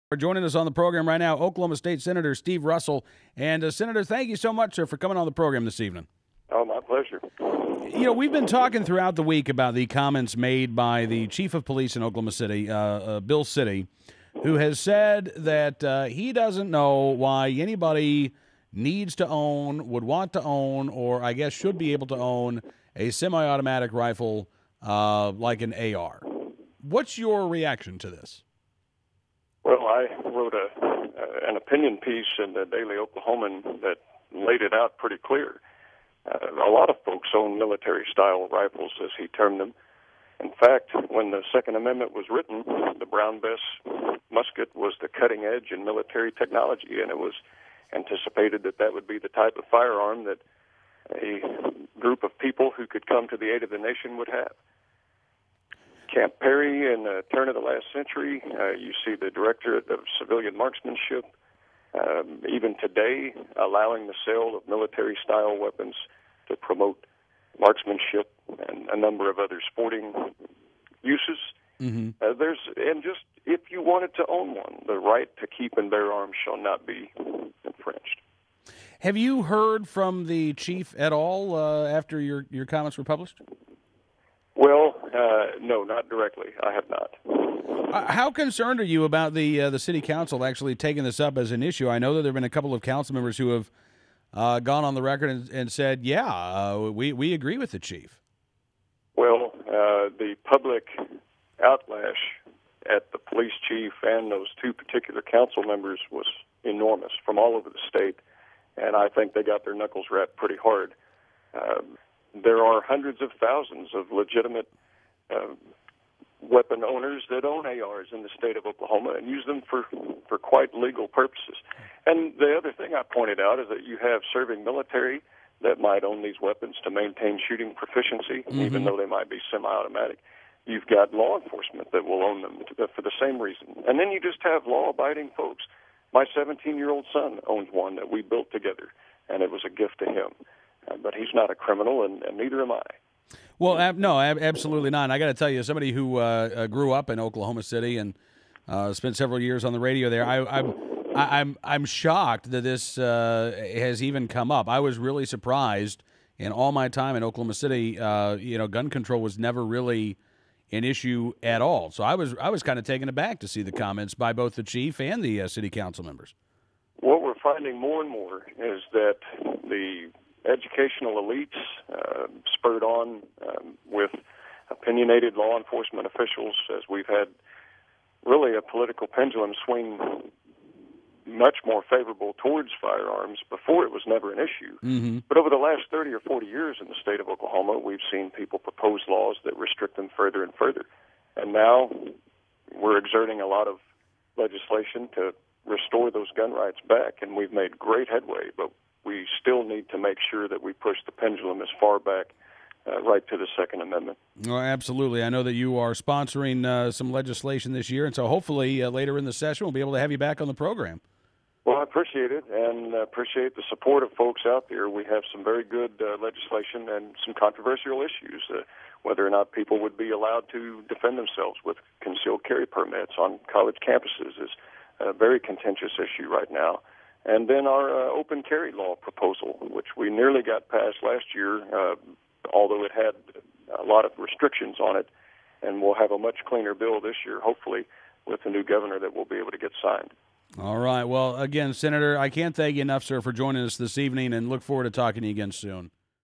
For joining us on the program right now, Oklahoma State Senator Steve Russell. And, Senator, thank you so much, sir, for coming on the program this evening. Oh, my pleasure. You know, we've been talking throughout the week about the comments made by the chief of police in Oklahoma City, Bill City, who has said that he doesn't know why anybody needs to own, would want to own, or I guess should be able to own a semi-automatic rifle like an AR. What's your reaction to this? Well, I wrote an opinion piece in the Daily Oklahoman that laid it out pretty clear. A lot of folks own military-style rifles, as he termed them. In fact, when the Second Amendment was written, the Brown Bess musket was the cutting edge in military technology, and it was anticipated that that would be the type of firearm that a group of people who could come to the aid of the nation would have. Camp Perry in the turn of the last century, you see the Directorate of Civilian Marksmanship, even today, allowing the sale of military-style weapons to promote marksmanship and a number of other sporting uses. Mm-hmm. Just if you wanted to own one, the right to keep and bear arms shall not be infringed. Have you heard from the chief at all after your comments were published? Well, no, not directly. I have not. How concerned are you about the city council actually taking this up as an issue? I know that there have been a couple of council members who have gone on the record and said, yeah, we agree with the chief. Well, the public outlash at the police chief and those two particular council members was enormous from all over the state, and I think they got their knuckles wrapped pretty hard. There are hundreds of thousands of legitimate weapon owners that own ARs in the state of Oklahoma and use them for quite legal purposes. And the other thing I pointed out is that you have serving military that might own these weapons to maintain shooting proficiency, even though they might be semi-automatic. You've got law enforcement that will own them for the same reason. And then you just have law-abiding folks. My 17-year-old son owns one that we built together, and it was a gift to him. But he's not a criminal, and neither am I. Well, no, absolutely not. And I got to tell you, somebody who grew up in Oklahoma City and spent several years on the radio there, I'm shocked that this has even come up. I was really surprised. In all my time in Oklahoma City, gun control was never really an issue at all. So I was kind of taken aback to see the comments by both the chief and the city council members. What we're finding more and more is that the educational elites, spurred on with opinionated law enforcement officials, as we've had really a political pendulum swing much more favorable towards firearms. Before, it was never an issue. Mm-hmm. But over the last 30 or 40 years in the state of Oklahoma, we've seen people propose laws that restrict them further and further. And now we're exerting a lot of legislation to restore those gun rights back, and we've made great headway, but we still need to make sure that we push the pendulum as far back right to the Second Amendment. Well, absolutely. I know that you are sponsoring some legislation this year, and so hopefully later in the session we'll be able to have you back on the program. Well, I appreciate it, and appreciate the support of folks out there. We have some very good legislation and some controversial issues, whether or not people would be allowed to defend themselves with concealed carry permits on college campuses is a very contentious issue right now. And then our open carry law proposal, which we nearly got passed last year, although it had a lot of restrictions on it, and we'll have a much cleaner bill this year, hopefully, with the new governor that will be able to get signed. All right. Well, again, Senator, I can't thank you enough, sir, for joining us this evening, and look forward to talking to you again soon.